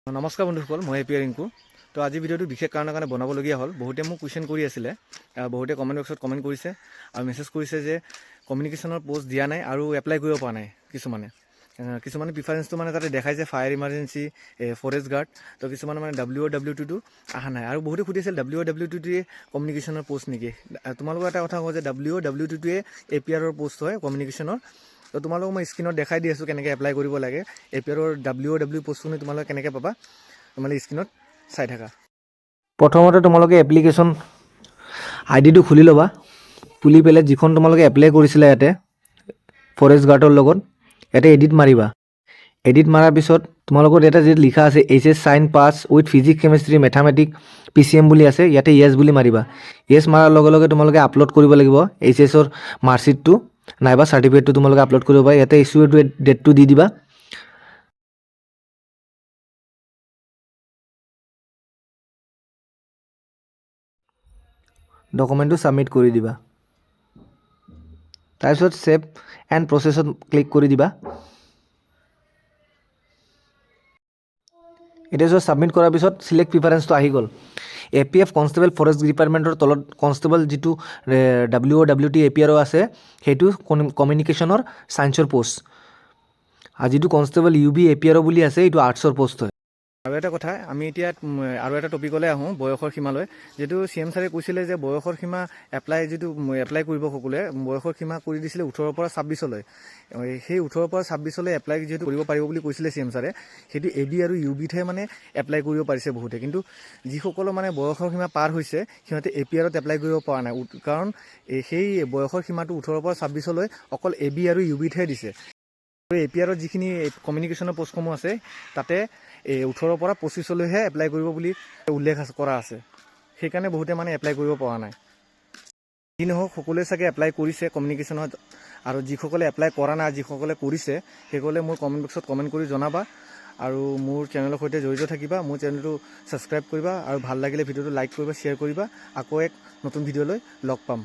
নমস্কাৰ বন্ধুসকল, মই এপিয়াৰ ৰিংকু। তো আজি ভিডিঅ'টো বিশেষ কাৰণৰ কাৰণে বনাবলগীয়া হ'ল। বহুতে মোক কুৱেশ্যন কৰি আছিলে, বহুতে কমেণ্ট বক্সত কমেণ্ট কৰিছে আৰু মেছেজ কৰিছে যে কমিউনিকেশ্যনৰ পষ্ট দিয়া নাই আৰু এপ্লাই কৰিব পৰা নাই। কিছুমানে প্ৰিফাৰেঞ্চটো মানে তাতে দেখাইছে ফায়াৰ ইমাৰ্জেঞ্চি, ফৰেষ্ট গাৰ্ড। তো কিছুমানে মানে WOW2টো অহা নাই আৰু বহুতে সুধিছিল WOW2টোৱে কমিউনিকেশ্যনৰ পষ্ট নেকি। তোমালোকৰ এটা কথা কওঁ যে WOW2টোৱে APRৰ পষ্ট হয় কমিউনিকেশ্যনৰ। তো তোমালোকক মই স্ক্ৰীনত দেখাই দি আছোঁ কেনেকৈ এপ্লাই কৰিব লাগে। APRৰ WOW পষ্টখিনি তোমালোকে কেনেকৈ পাবা, তোমালোকে স্ক্ৰীনত চাই থাকা। প্ৰথমতে তোমালোকে এপ্লিকেশ্যন আইডিটো খুলি ল'বা। খুলি পেলাই যিখন তোমালোকে এপ্লাই কৰিছিলা ইয়াতে ফৰেষ্ট গাৰ্ডৰ লগত, ইয়াতে এডিট মাৰিবা। এডিট মাৰাৰ পিছত তোমালোকৰ ইয়াতে যিটো লিখা আছে HS sign pass with physics chemistry mathematic PCM বুলি আছে, ইয়াতে য়েছ বুলি মাৰিবা। য়েছ মাৰাৰ লগে লগে তোমালোকে আপলোড কৰিব লাগিব HSৰ মাৰ্কশ্বিটটো নাইবা চাৰ্টিফিকেটটো তোমালোকে আপলোড কৰিব পাৰা। ইয়াতে ইছ্যু ডেটটো দি দিবা। ডকুমেণ্টটো ছাবমিট কৰি দিবা। তাৰপিছত ছেভ এণ্ড প্ৰচেছত ক্লিক কৰি দিবা। এতিয়া চোৱা ছাবমিট কৰাৰ পিছত চিলেক্ট প্ৰিফাৰেঞ্চটো আহি গ'ল। APF কনষ্টেবল ফৰেষ্ট ডিপাৰ্টমেণ্টৰ তলত কনষ্টেবল যিটো WOWT APRO আছে সেইটো কমিউনিকেশ্যনৰ ছায়েন্সৰ পষ্ট, আৰু যিটো কনষ্টেবল UB APRO বুলি আছে এইটো আৰ্টছৰ পষ্ট হয়। আৰু এটা কথা, আমি এতিয়া আৰু এটা টপিকলৈ আহোঁ, বয়সৰ সীমালৈ। যিটো CM ছাৰে কৈছিলে যে বয়সৰ সীমা এপ্লাই কৰিব সকলোৱে, বয়সৰ সীমা কৰি দিছিলে 18 পৰা 26লৈ। সেই 18 পৰা 26লৈ এপ্লাই যিহেতু কৰিব পাৰিব বুলি কৈছিলে CM ছাৰে, সেইটো AB আৰু UBতহে মানে এপ্লাই কৰিব পাৰিছে বহুতে। কিন্তু যিসকলৰ মানে বয়সৰ সীমা পাৰ হৈছে সিহঁতে APRত এপ্লাই কৰিব পৰা নাই, কাৰণ সেই বয়সৰ সীমাটো 18 পৰা 26লৈ অকল AB আৰু UBতহে দিছে। আৰু APRত যিখিনি কমিউনিকেশ্যনৰ পষ্টসমূহ আছে তাতে 18 পৰা 25লৈহে এপ্লাই কৰিব বুলি উল্লেখ কৰা আছে। সেইকাৰণে বহুতে মানে এপ্লাই কৰিব পৰা নাই। যি নহওক সকলোৱে চাগে এপ্লাই কৰিছে কমিউনিকেশ্যনত, আৰু যিসকলে এপ্লাই কৰা নাই, যিসকলে কৰিছে সেইসকলে মোৰ কমেণ্ট বক্সত কমেণ্ট কৰি জনাবা। আৰু মোৰ চেনেলৰ সৈতে জড়িত থাকিবা, মোৰ চেনেলটো ছাবস্ক্ৰাইব কৰিবা, আৰু ভাল লাগিলে ভিডিঅ'টো লাইক কৰিবা, শ্বেয়াৰ কৰিবা। আকৌ এক নতুন ভিডিঅ'লৈ লগ পাম।